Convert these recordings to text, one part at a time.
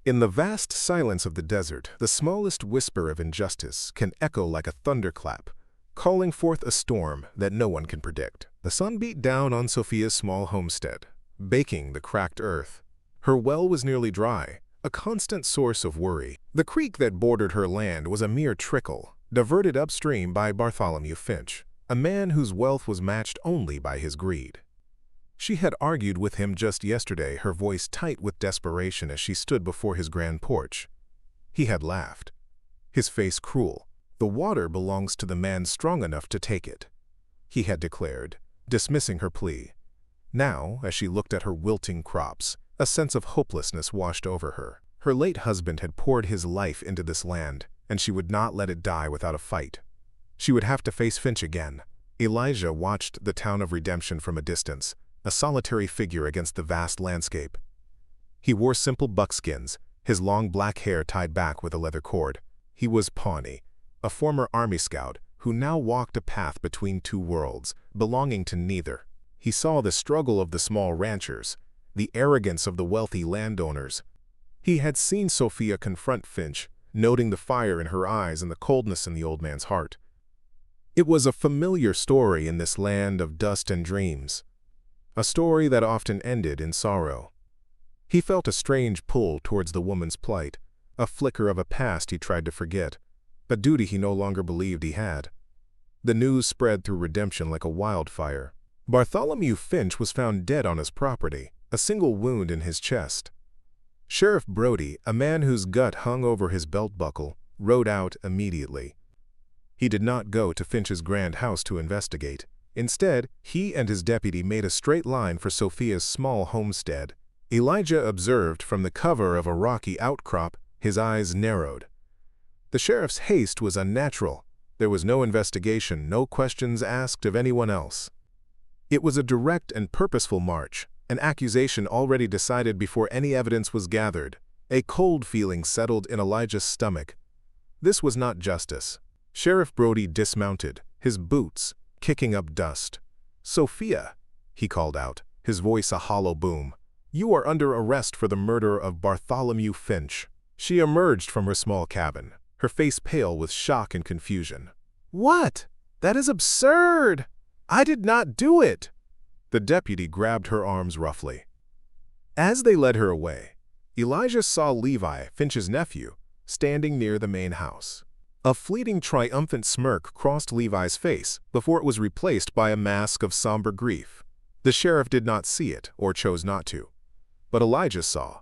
In the vast silence of the desert, the smallest whisper of injustice can echo like a thunderclap, calling forth a storm that no one can predict. The sun beat down on Sophia's small homestead, baking the cracked earth. Her well was nearly dry, a constant source of worry. The creek that bordered her land was a mere trickle, diverted upstream by Bartholomew Finch, a man whose wealth was matched only by his greed. She had argued with him just yesterday, her voice tight with desperation as she stood before his grand porch. He had laughed, his face cruel. The water belongs to the man strong enough to take it, he had declared, dismissing her plea. Now, as she looked at her wilting crops, a sense of hopelessness washed over her. Her late husband had poured his life into this land, and she would not let it die without a fight. She would have to face Finch again. Elijah watched the town of Redemption from a distance, a solitary figure against the vast landscape. He wore simple buckskins, his long black hair tied back with a leather cord. He was Pawnee, a former army scout who now walked a path between two worlds, belonging to neither. He saw the struggle of the small ranchers, the arrogance of the wealthy landowners. He had seen Sophia confront Finch, noting the fire in her eyes and the coldness in the old man's heart. It was a familiar story in this land of dust and dreams, a story that often ended in sorrow. He felt a strange pull towards the woman's plight, a flicker of a past he tried to forget, a duty he no longer believed he had. The news spread through Redemption like a wildfire. Bartholomew Finch was found dead on his property, a single wound in his chest. Sheriff Brody, a man whose gut hung over his belt buckle, rode out immediately. He did not go to Finch's grand house to investigate. Instead, he and his deputy made a straight line for Sophia's small homestead. Elijah observed from the cover of a rocky outcrop, his eyes narrowed. The sheriff's haste was unnatural. There was no investigation, no questions asked of anyone else. It was a direct and purposeful march, an accusation already decided before any evidence was gathered. A cold feeling settled in Elijah's stomach. This was not justice. Sheriff Brody dismounted, his boots kicking up dust. "Sophia," he called out, his voice a hollow boom, "you are under arrest for the murder of Bartholomew Finch." She emerged from her small cabin, her face pale with shock and confusion. "What? That is absurd! I did not do it!" The deputy grabbed her arms roughly. As they led her away, Elijah saw Levi, Finch's nephew, standing near the main house. A fleeting triumphant smirk crossed Levi's face before it was replaced by a mask of somber grief. The sheriff did not see it, or chose not to. But Elijah saw.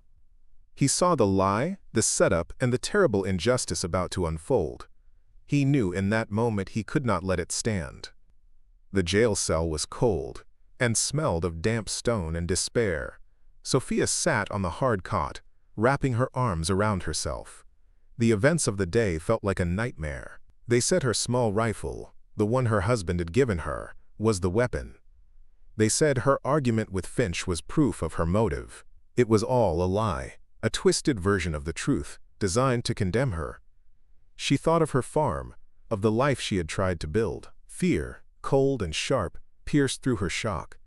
He saw the lie, the setup, and the terrible injustice about to unfold. He knew in that moment he could not let it stand. The jail cell was cold, and smelled of damp stone and despair. Sophia sat on the hard cot, wrapping her arms around herself. The events of the day felt like a nightmare. They said her small rifle, the one her husband had given her, was the weapon. They said her argument with Finch was proof of her motive. It was all a lie, a twisted version of the truth, designed to condemn her. She thought of her farm, of the life she had tried to build. Fear, cold and sharp, pierced through her shock.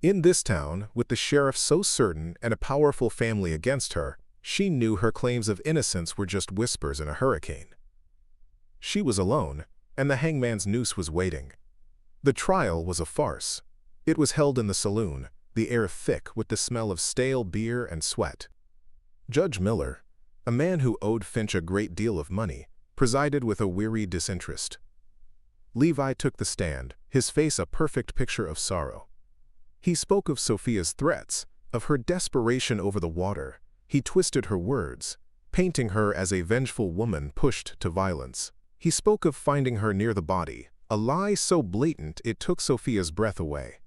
In this town, with the sheriff so certain and a powerful family against her, she knew her claims of innocence were just whispers in a hurricane. She was alone, and the hangman's noose was waiting. The trial was a farce. It was held in the saloon, the air thick with the smell of stale beer and sweat. Judge Miller, a man who owed Finch a great deal of money, presided with a weary disinterest. Levi took the stand, his face a perfect picture of sorrow. He spoke of Sophia's threats, of her desperation over the water. He twisted her words, painting her as a vengeful woman pushed to violence. He spoke of finding her near the body, a lie so blatant it took Sophia's breath away.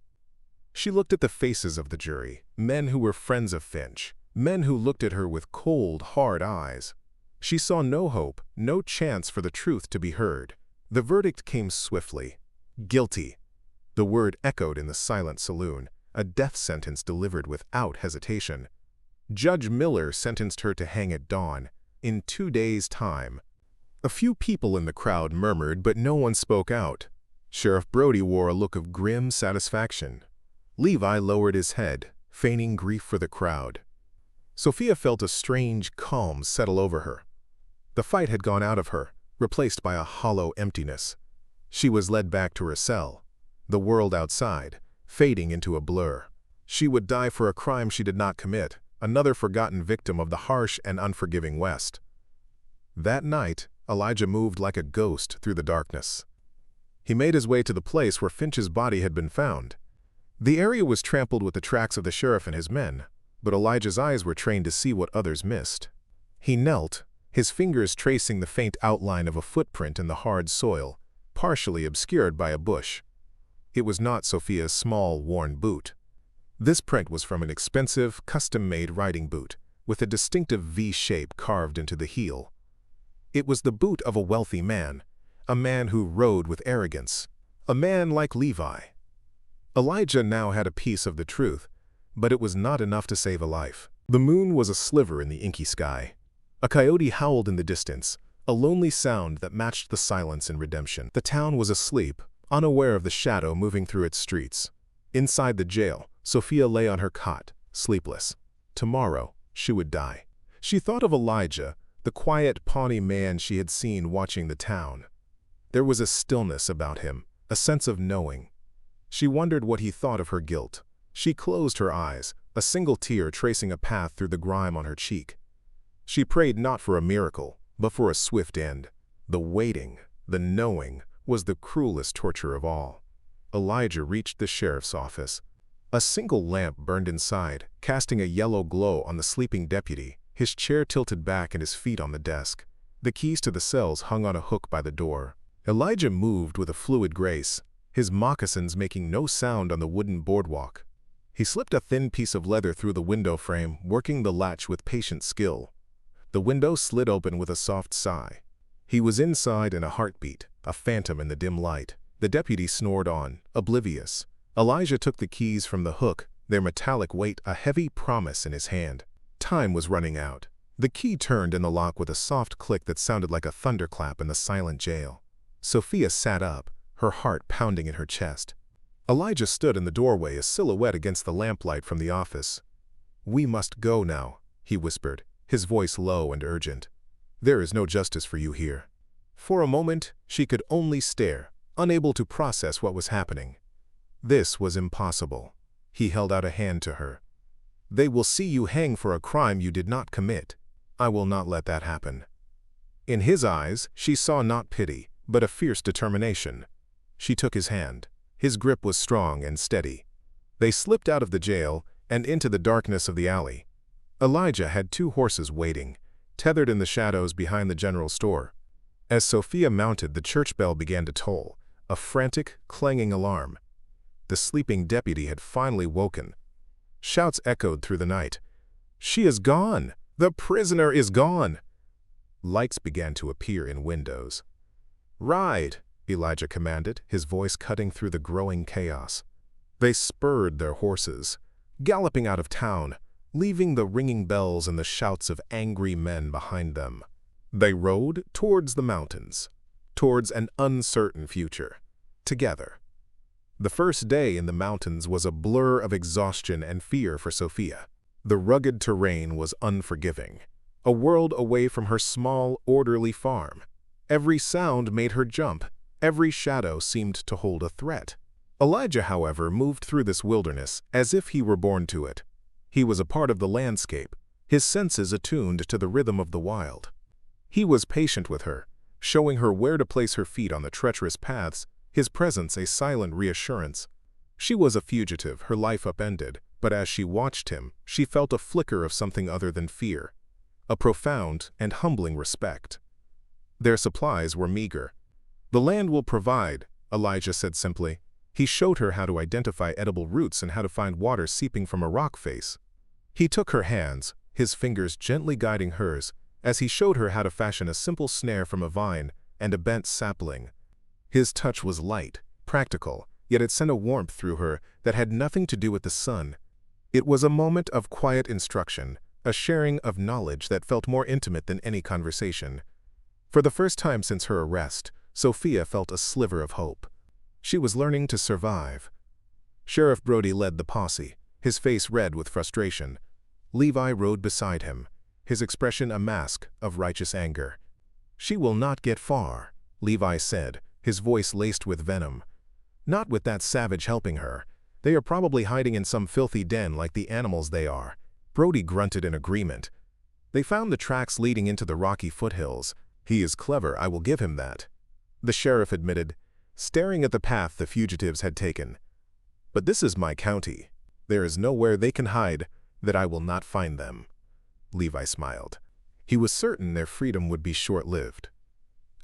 She looked at the faces of the jury, men who were friends of Finch, men who looked at her with cold, hard eyes. She saw no hope, no chance for the truth to be heard. The verdict came swiftly. Guilty. The word echoed in the silent saloon, a death sentence delivered without hesitation. Judge Miller sentenced her to hang at dawn, in 2 days' time. A few people in the crowd murmured, but no one spoke out. Sheriff Brody wore a look of grim satisfaction. Levi lowered his head, feigning grief for the crowd. Sophia felt a strange calm settle over her. The fight had gone out of her, replaced by a hollow emptiness. She was led back to her cell, the world outside, fading into a blur. She would die for a crime she did not commit, another forgotten victim of the harsh and unforgiving West. That night, Elijah moved like a ghost through the darkness. He made his way to the place where Finch's body had been found. The area was trampled with the tracks of the sheriff and his men, but Elijah's eyes were trained to see what others missed. He knelt, his fingers tracing the faint outline of a footprint in the hard soil, partially obscured by a bush. It was not Sophia's small, worn boot. This print was from an expensive, custom-made riding boot, with a distinctive V shape carved into the heel. It was the boot of a wealthy man, a man who rode with arrogance, a man like Levi. Elijah now had a piece of the truth, but it was not enough to save a life. The moon was a sliver in the inky sky. A coyote howled in the distance, a lonely sound that matched the silence in redemption. The town was asleep, unaware of the shadow moving through its streets. Inside the jail, Sophia lay on her cot, sleepless. Tomorrow, she would die. She thought of Elijah, the quiet Pawnee man she had seen watching the town. There was a stillness about him, a sense of knowing. She wondered what he thought of her guilt. She closed her eyes, a single tear tracing a path through the grime on her cheek. She prayed not for a miracle, but for a swift end. The waiting, the knowing, was the cruelest torture of all. Elijah reached the sheriff's office. A single lamp burned inside, casting a yellow glow on the sleeping deputy, his chair tilted back and his feet on the desk. The keys to the cells hung on a hook by the door. Elijah moved with a fluid grace, his moccasins making no sound on the wooden boardwalk. He slipped a thin piece of leather through the window frame, working the latch with patient skill. The window slid open with a soft sigh. He was inside in a heartbeat, a phantom in the dim light. The deputy snored on, oblivious. Elijah took the keys from the hook, their metallic weight a heavy promise in his hand. Time was running out. The key turned in the lock with a soft click that sounded like a thunderclap in the silent jail. Sophia sat up, her heart pounding in her chest. Elijah stood in the doorway, a silhouette against the lamplight from the office. "We must go now," he whispered, his voice low and urgent. "There is no justice for you here." For a moment, she could only stare, unable to process what was happening. This was impossible. He held out a hand to her. "They will see you hang for a crime you did not commit. I will not let that happen." In his eyes, she saw not pity, but a fierce determination. She took his hand. His grip was strong and steady. They slipped out of the jail and into the darkness of the alley. Elijah had 2 horses waiting, tethered in the shadows behind the general store. As Sophia mounted, the church bell began to toll, a frantic, clanging alarm. The sleeping deputy had finally woken. Shouts echoed through the night. "She is gone! The prisoner is gone!" Lights began to appear in windows. "Ride!" Elijah commanded, his voice cutting through the growing chaos. They spurred their horses, galloping out of town, leaving the ringing bells and the shouts of angry men behind them. They rode towards the mountains, towards an uncertain future, together. The first day in the mountains was a blur of exhaustion and fear for Sophia. The rugged terrain was unforgiving, a world away from her small, orderly farm. Every sound made her jump. Every shadow seemed to hold a threat. Elijah, however, moved through this wilderness as if he were born to it. He was a part of the landscape, his senses attuned to the rhythm of the wild. He was patient with her, showing her where to place her feet on the treacherous paths, his presence a silent reassurance. She was a fugitive, her life upended, but as she watched him, she felt a flicker of something other than fear, a profound and humbling respect. Their supplies were meager. "The land will provide," Elijah said simply. He showed her how to identify edible roots and how to find water seeping from a rock face. He took her hands, his fingers gently guiding hers, as he showed her how to fashion a simple snare from a vine and a bent sapling. His touch was light, practical, yet it sent a warmth through her that had nothing to do with the sun. It was a moment of quiet instruction, a sharing of knowledge that felt more intimate than any conversation. For the first time since her arrest, Sophia felt a sliver of hope. She was learning to survive. Sheriff Brody led the posse, his face red with frustration. Levi rode beside him, his expression a mask of righteous anger. "She will not get far," Levi said, his voice laced with venom. "Not with that savage helping her. They are probably hiding in some filthy den like the animals they are." Brody grunted in agreement. They found the tracks leading into the rocky foothills. "He is clever, I will give him that," the sheriff admitted, staring at the path the fugitives had taken. "But this is my county. There is nowhere they can hide that I will not find them." Levi smiled. He was certain their freedom would be short-lived.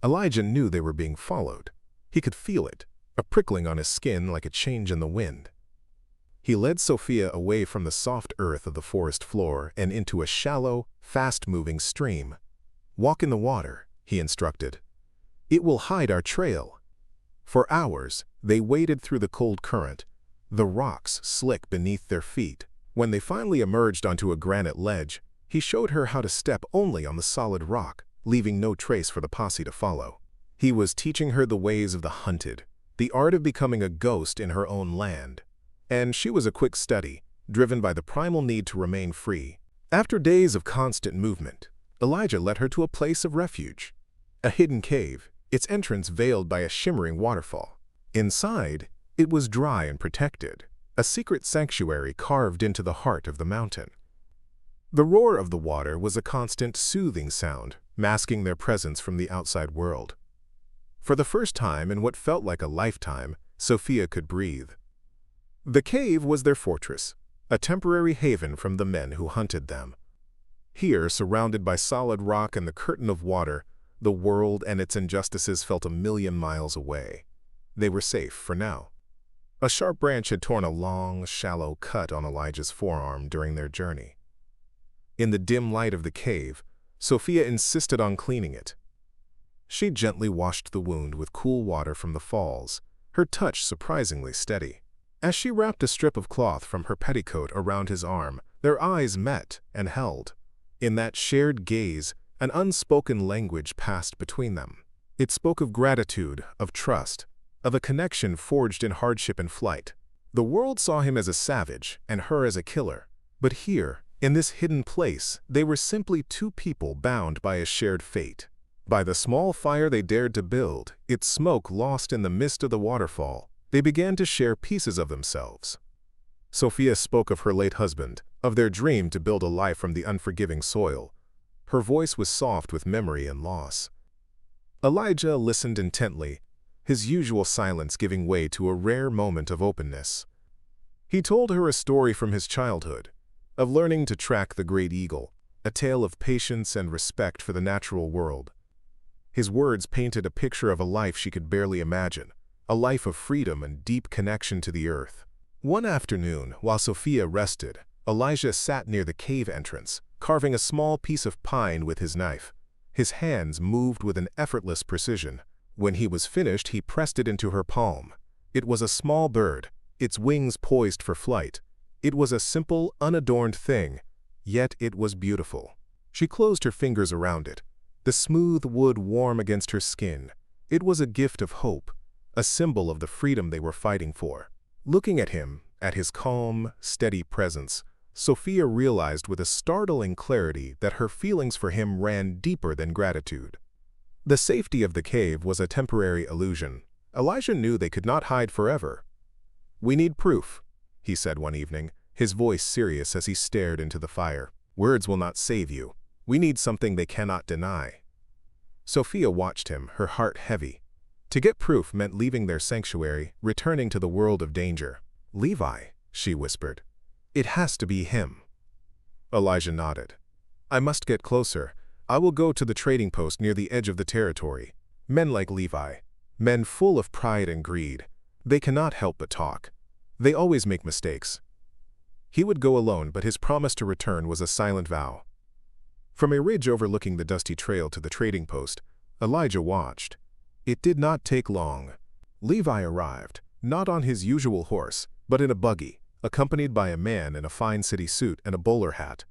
Elijah knew they were being followed. He could feel it, a prickling on his skin like a change in the wind. He led Sophia away from the soft earth of the forest floor and into a shallow, fast-moving stream. "Walk in the water," he instructed. "It will hide our trail." For hours, they waded through the cold current, the rocks slick beneath their feet. When they finally emerged onto a granite ledge, he showed her how to step only on the solid rock, leaving no trace for the posse to follow. He was teaching her the ways of the hunted, the art of becoming a ghost in her own land. And she was a quick study, driven by the primal need to remain free. After days of constant movement, Elijah led her to a place of refuge, a hidden cave, its entrance veiled by a shimmering waterfall. Inside, it was dry and protected, a secret sanctuary carved into the heart of the mountain. The roar of the water was a constant, soothing sound, masking their presence from the outside world. For the first time in what felt like a lifetime, Sophia could breathe. The cave was their fortress, a temporary haven from the men who hunted them. Here, surrounded by solid rock and the curtain of water, the world and its injustices felt a million miles away. They were safe for now. A sharp branch had torn a long, shallow cut on Elijah's forearm during their journey. In the dim light of the cave, Sophia insisted on cleaning it. She gently washed the wound with cool water from the falls, her touch surprisingly steady. As she wrapped a strip of cloth from her petticoat around his arm, their eyes met and held. In that shared gaze, an unspoken language passed between them. It spoke of gratitude, of trust, of a connection forged in hardship and flight. The world saw him as a savage and her as a killer. But here, in this hidden place, they were simply two people bound by a shared fate. By the small fire they dared to build, its smoke lost in the mist of the waterfall, they began to share pieces of themselves. Sophia spoke of her late husband, of their dream to build a life from the unforgiving soil. Her voice was soft with memory and loss. Elijah listened intently, his usual silence giving way to a rare moment of openness. He told her a story from his childhood, of learning to track the great eagle, a tale of patience and respect for the natural world. His words painted a picture of a life she could barely imagine, a life of freedom and deep connection to the earth. One afternoon, while Sophia rested, Elijah sat near the cave entrance, carving a small piece of pine with his knife. His hands moved with an effortless precision. When he was finished, he pressed it into her palm. It was a small bird, its wings poised for flight. It was a simple, unadorned thing, yet it was beautiful. She closed her fingers around it, the smooth wood warm against her skin. It was a gift of hope, a symbol of the freedom they were fighting for. Looking at him, at his calm, steady presence, Sophia realized with a startling clarity that her feelings for him ran deeper than gratitude. The safety of the cave was a temporary illusion. Elijah knew they could not hide forever. "We need proof," he said one evening, his voice serious as he stared into the fire. "Words will not save you. We need something they cannot deny." Sophia watched him, her heart heavy. To get proof meant leaving their sanctuary, returning to the world of danger. "Levi," she whispered. "It has to be him." Elijah nodded. "I must get closer. I will go to the trading post near the edge of the territory. Men like Levi, men full of pride and greed, they cannot help but talk. They always make mistakes." He would go alone, but his promise to return was a silent vow. From a ridge overlooking the dusty trail to the trading post, Elijah watched. It did not take long. Levi arrived, not on his usual horse, but in a buggy, accompanied by a man in a fine city suit and a bowler hat.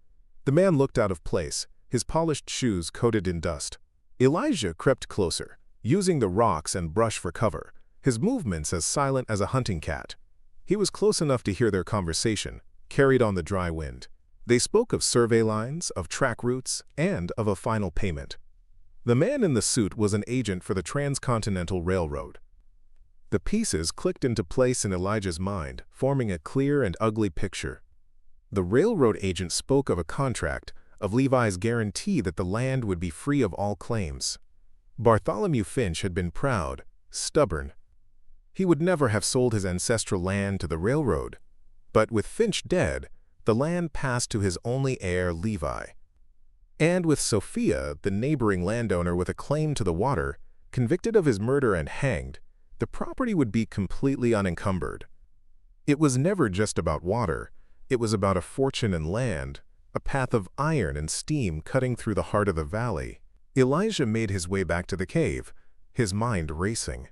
The man looked out of place, his polished shoes coated in dust. Elijah crept closer, using the rocks and brush for cover, his movements as silent as a hunting cat. He was close enough to hear their conversation, carried on the dry wind. They spoke of survey lines, of track routes, and of a final payment. The man in the suit was an agent for the Transcontinental Railroad. The pieces clicked into place in Elijah's mind, forming a clear and ugly picture. The railroad agent spoke of a contract, of Levi's guarantee that the land would be free of all claims. Bartholomew Finch had been proud, stubborn. He would never have sold his ancestral land to the railroad. But with Finch dead, the land passed to his only heir, Levi. And with Sophia, the neighboring landowner with a claim to the water, convicted of his murder and hanged, the property would be completely unencumbered. It was never just about water. It was about a fortune in land, a path of iron and steam cutting through the heart of the valley. Elijah made his way back to the cave, his mind racing.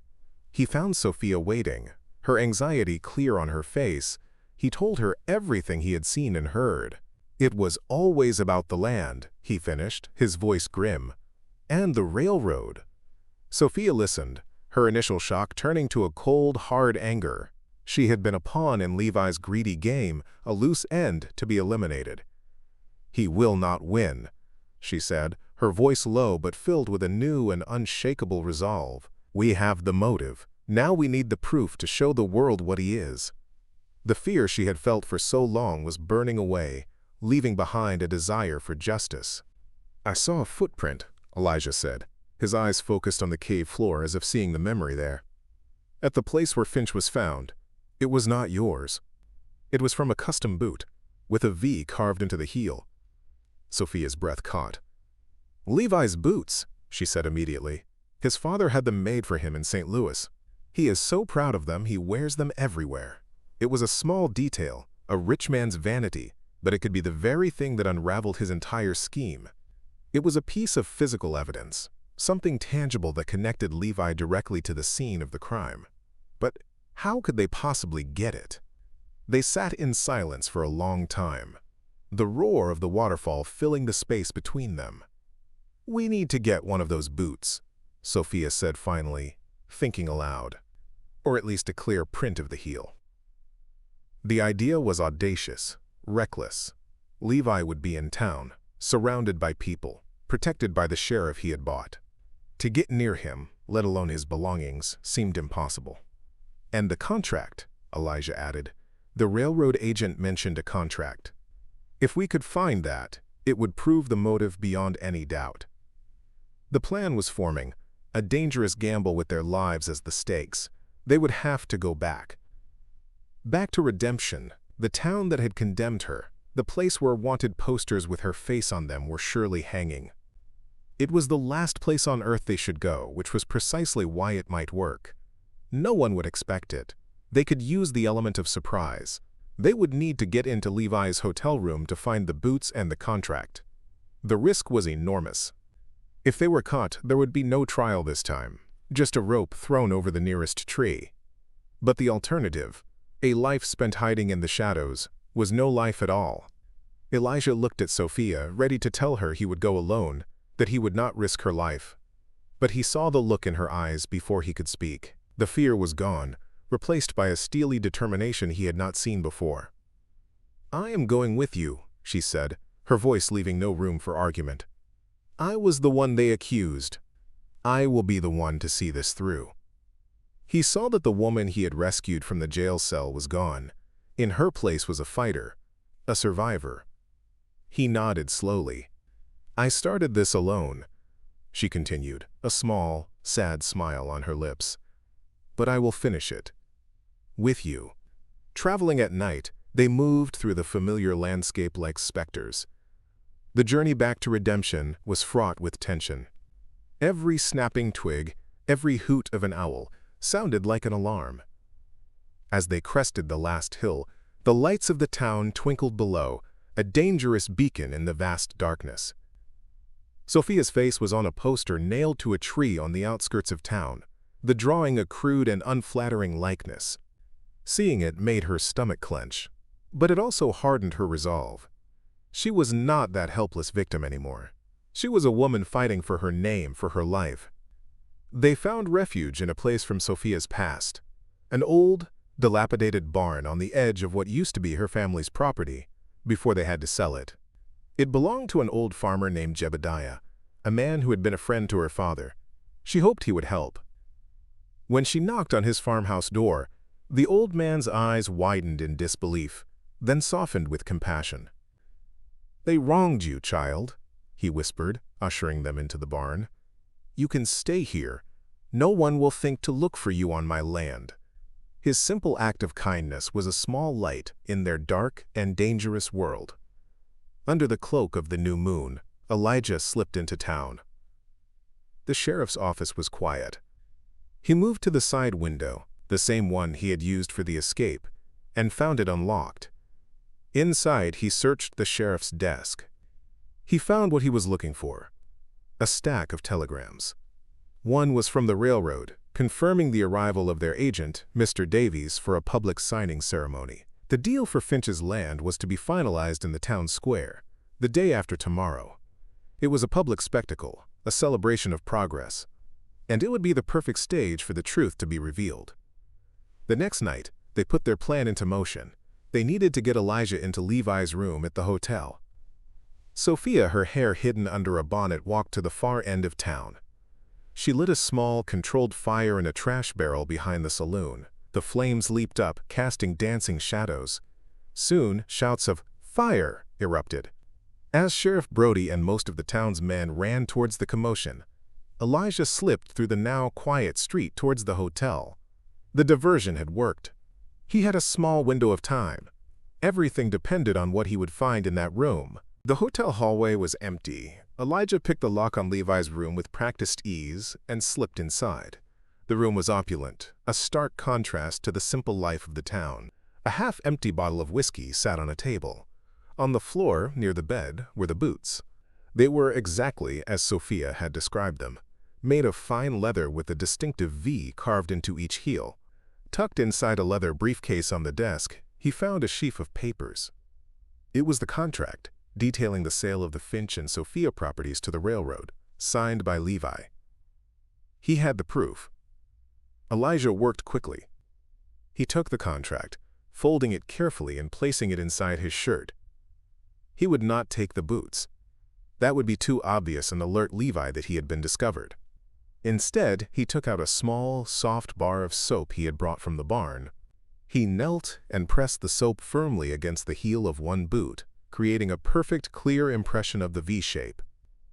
He found Sophia waiting, her anxiety clear on her face. He told her everything he had seen and heard. It was always about the land, he finished, his voice grim. And the railroad. Sophia listened, her initial shock turning to a cold, hard anger. She had been a pawn in Levi's greedy game, a loose end to be eliminated. "He will not win," she said, her voice low but filled with a new and unshakable resolve. "We have the motive. Now we need the proof to show the world what he is." The fear she had felt for so long was burning away, leaving behind a desire for justice. "I saw a footprint," Elijah said, his eyes focused on the cave floor as if seeing the memory there. "At the place where Finch was found. It was not yours. It was from a custom boot, with a V carved into the heel." Sophia's breath caught. "Levi's boots," she said immediately. "His father had them made for him in St. Louis. He is so proud of them he wears them everywhere." It was a small detail, a rich man's vanity, but it could be the very thing that unraveled his entire scheme. It was a piece of physical evidence, something tangible that connected Levi directly to the scene of the crime. But how could they possibly get it? They sat in silence for a long time, the roar of the waterfall filling the space between them. "We need to get one of those boots," Sophia said finally, thinking aloud. "Or at least a clear print of the heel." The idea was audacious, reckless. Levi would be in town, surrounded by people, protected by the sheriff he had bought. To get near him, let alone his belongings, seemed impossible. "And the contract," Elijah added. The railroad agent mentioned a contract. "If we could find that, it would prove the motive beyond any doubt." The plan was forming, a dangerous gamble with their lives as the stakes. They would have to go back. Back to Redemption, the town that had condemned her, the place where wanted posters with her face on them were surely hanging. It was the last place on earth they should go, which was precisely why it might work. No one would expect it. They could use the element of surprise. They would need to get into Levi's hotel room to find the boots and the contract. The risk was enormous. If they were caught, there would be no trial this time, just a rope thrown over the nearest tree. But the alternative, a life spent hiding in the shadows, was no life at all. Elijah looked at Sophia, ready to tell her he would go alone, that he would not risk her life. But he saw the look in her eyes before he could speak. The fear was gone, replaced by a steely determination he had not seen before. "I am going with you," she said, her voice leaving no room for argument. "I was the one they accused. I will be the one to see this through." He saw that the woman he had rescued from the jail cell was gone. In her place was a fighter, a survivor. He nodded slowly. "I started this alone," she continued, a small, sad smile on her lips. "But I will finish it. With you." Traveling at night, they moved through the familiar landscape like specters. The journey back to Redemption was fraught with tension. Every snapping twig, every hoot of an owl, sounded like an alarm. As they crested the last hill, the lights of the town twinkled below, a dangerous beacon in the vast darkness. Sophia's face was on a poster nailed to a tree on the outskirts of town, the drawing a crude and unflattering likeness. Seeing it made her stomach clench, but it also hardened her resolve. She was not that helpless victim anymore. She was a woman fighting for her name, for her life. They found refuge in a place from Sophia's past, an old, dilapidated barn on the edge of what used to be her family's property, before they had to sell it. It belonged to an old farmer named Jebediah, a man who had been a friend to her father. She hoped he would help. When she knocked on his farmhouse door, the old man's eyes widened in disbelief, then softened with compassion. "They wronged you, child," he whispered, ushering them into the barn. "You can stay here. No one will think to look for you on my land." His simple act of kindness was a small light in their dark and dangerous world. Under the cloak of the new moon, Elijah slipped into town. The sheriff's office was quiet. He moved to the side window, the same one he had used for the escape, and found it unlocked. Inside, he searched the sheriff's desk. He found what he was looking for: a stack of telegrams. One was from the railroad, confirming the arrival of their agent, Mr. Davies, for a public signing ceremony. The deal for Finch's land was to be finalized in the town square, the day after tomorrow. It was a public spectacle, a celebration of progress, and it would be the perfect stage for the truth to be revealed. The next night, they put their plan into motion. They needed to get Elijah into Levi's room at the hotel. Sophia, her hair hidden under a bonnet, walked to the far end of town. She lit a small, controlled fire in a trash barrel behind the saloon. The flames leaped up, casting dancing shadows. Soon, shouts of "Fire!" erupted. As Sheriff Brody and most of the town's men ran towards the commotion, Elijah slipped through the now quiet street towards the hotel. The diversion had worked. He had a small window of time. Everything depended on what he would find in that room. The hotel hallway was empty. Elijah picked the lock on Levi's room with practiced ease and slipped inside. The room was opulent, a stark contrast to the simple life of the town. A half-empty bottle of whiskey sat on a table. On the floor, near the bed, were the boots. They were exactly as Sophia had described them, made of fine leather with a distinctive V carved into each heel. Tucked inside a leather briefcase on the desk, he found a sheaf of papers. It was the contract, detailing the sale of the Finch and Sophia properties to the railroad, signed by Levi. He had the proof. Elijah worked quickly. He took the contract, folding it carefully and placing it inside his shirt. He would not take the boots. That would be too obvious and alert Levi that he had been discovered. Instead, he took out a small, soft bar of soap he had brought from the barn. He knelt and pressed the soap firmly against the heel of one boot, creating a perfect, clear impression of the V shape.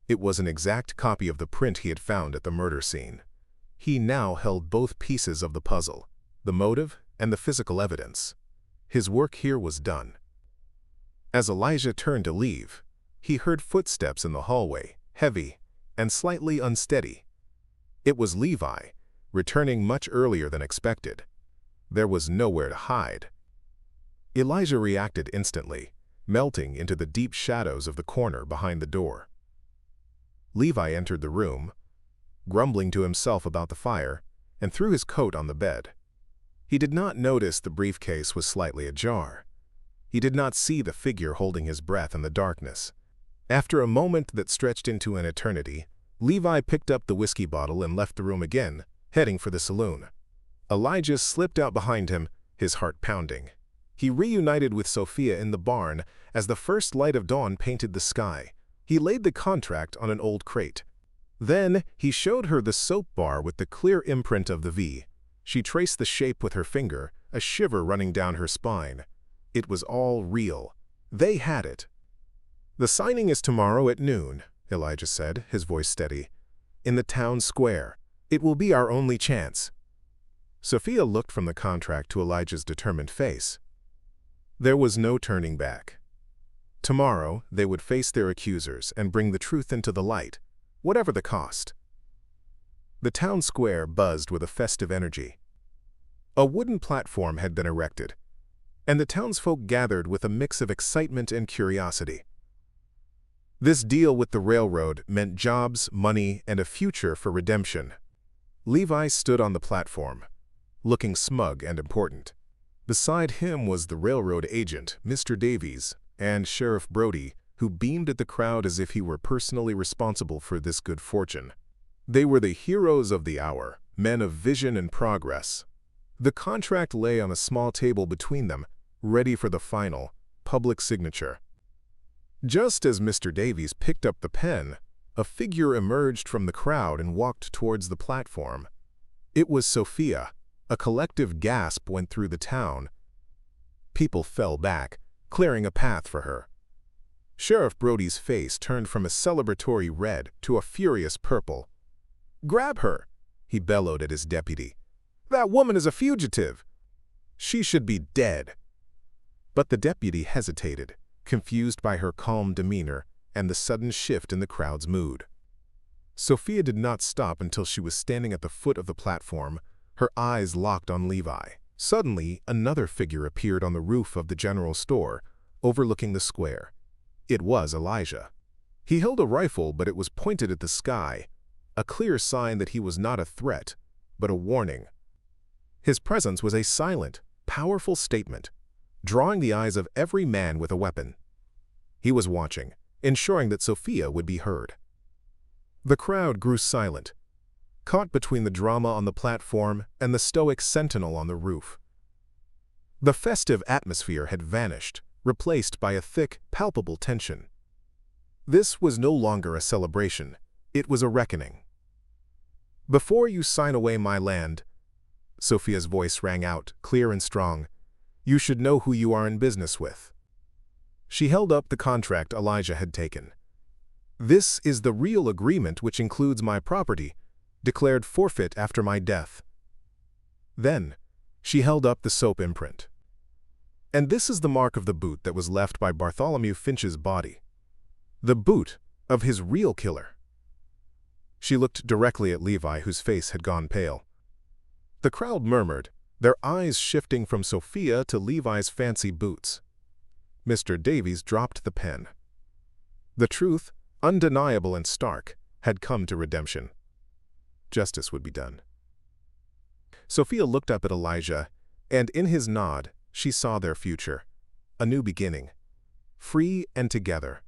It was an exact copy of the print he had found at the murder scene. He now held both pieces of the puzzle, the motive and the physical evidence. His work here was done. As Elijah turned to leave, he heard footsteps in the hallway, heavy and slightly unsteady. It was Levi, returning much earlier than expected. There was nowhere to hide. Elijah reacted instantly, melting into the deep shadows of the corner behind the door. Levi entered the room, grumbling to himself about the fire, and threw his coat on the bed. He did not notice the briefcase was slightly ajar. He did not see the figure holding his breath in the darkness. After a moment that stretched into an eternity, Levi picked up the whiskey bottle and left the room again, heading for the saloon. Elijah slipped out behind him, his heart pounding. He reunited with Sophia in the barn as the first light of dawn painted the sky. He laid the contract on an old crate. Then he showed her the soap bar with the clear imprint of the V. She traced the shape with her finger, a shiver running down her spine. It was all real. They had it. "The signing is tomorrow at noon," Elijah said, his voice steady. "In the town square. It will be our only chance." Sophia looked from the contract to Elijah's determined face. There was no turning back. Tomorrow, they would face their accusers and bring the truth into the light, whatever the cost. The town square buzzed with a festive energy. A wooden platform had been erected, and the townsfolk gathered with a mix of excitement and curiosity. This deal with the railroad meant jobs, money, and a future for redemption. Levi stood on the platform, looking smug and important. Beside him was the railroad agent, Mr. Davies, and Sheriff Brody, who beamed at the crowd as if he were personally responsible for this good fortune. They were the heroes of the hour, men of vision and progress. The contract lay on a small table between them, ready for the final, public signature. Just as Mr. Davies picked up the pen, a figure emerged from the crowd and walked towards the platform. It was Sophia. A collective gasp went through the town. People fell back, clearing a path for her. Sheriff Brody's face turned from a celebratory red to a furious purple. "Grab her!" he bellowed at his deputy. "That woman is a fugitive. She should be dead." But the deputy hesitated, confused by her calm demeanor and the sudden shift in the crowd's mood. Sophia did not stop until she was standing at the foot of the platform, her eyes locked on Levi. Suddenly, another figure appeared on the roof of the general store, overlooking the square. It was Elijah. He held a rifle, but it was pointed at the sky, a clear sign that he was not a threat, but a warning. His presence was a silent, powerful statement, drawing the eyes of every man with a weapon. He was watching, ensuring that Sophia would be heard. The crowd grew silent, caught between the drama on the platform and the stoic sentinel on the roof. The festive atmosphere had vanished, replaced by a thick, palpable tension. This was no longer a celebration, it was a reckoning. "Before you sign away my land," Sophia's voice rang out, clear and strong, "you should know who you are in business with." She held up the contract Elijah had taken. "This is the real agreement which includes my property, declared forfeit after my death." Then, she held up the soap imprint. "And this is the mark of the boot that was left by Bartholomew Finch's body. The boot of his real killer." She looked directly at Levi, whose face had gone pale. The crowd murmured, their eyes shifting from Sophia to Levi's fancy boots. Mr. Davies dropped the pen. The truth, undeniable and stark, had come to redemption. Justice would be done. Sophia looked up at Elijah, and in his nod, she saw their future, a new beginning, free and together.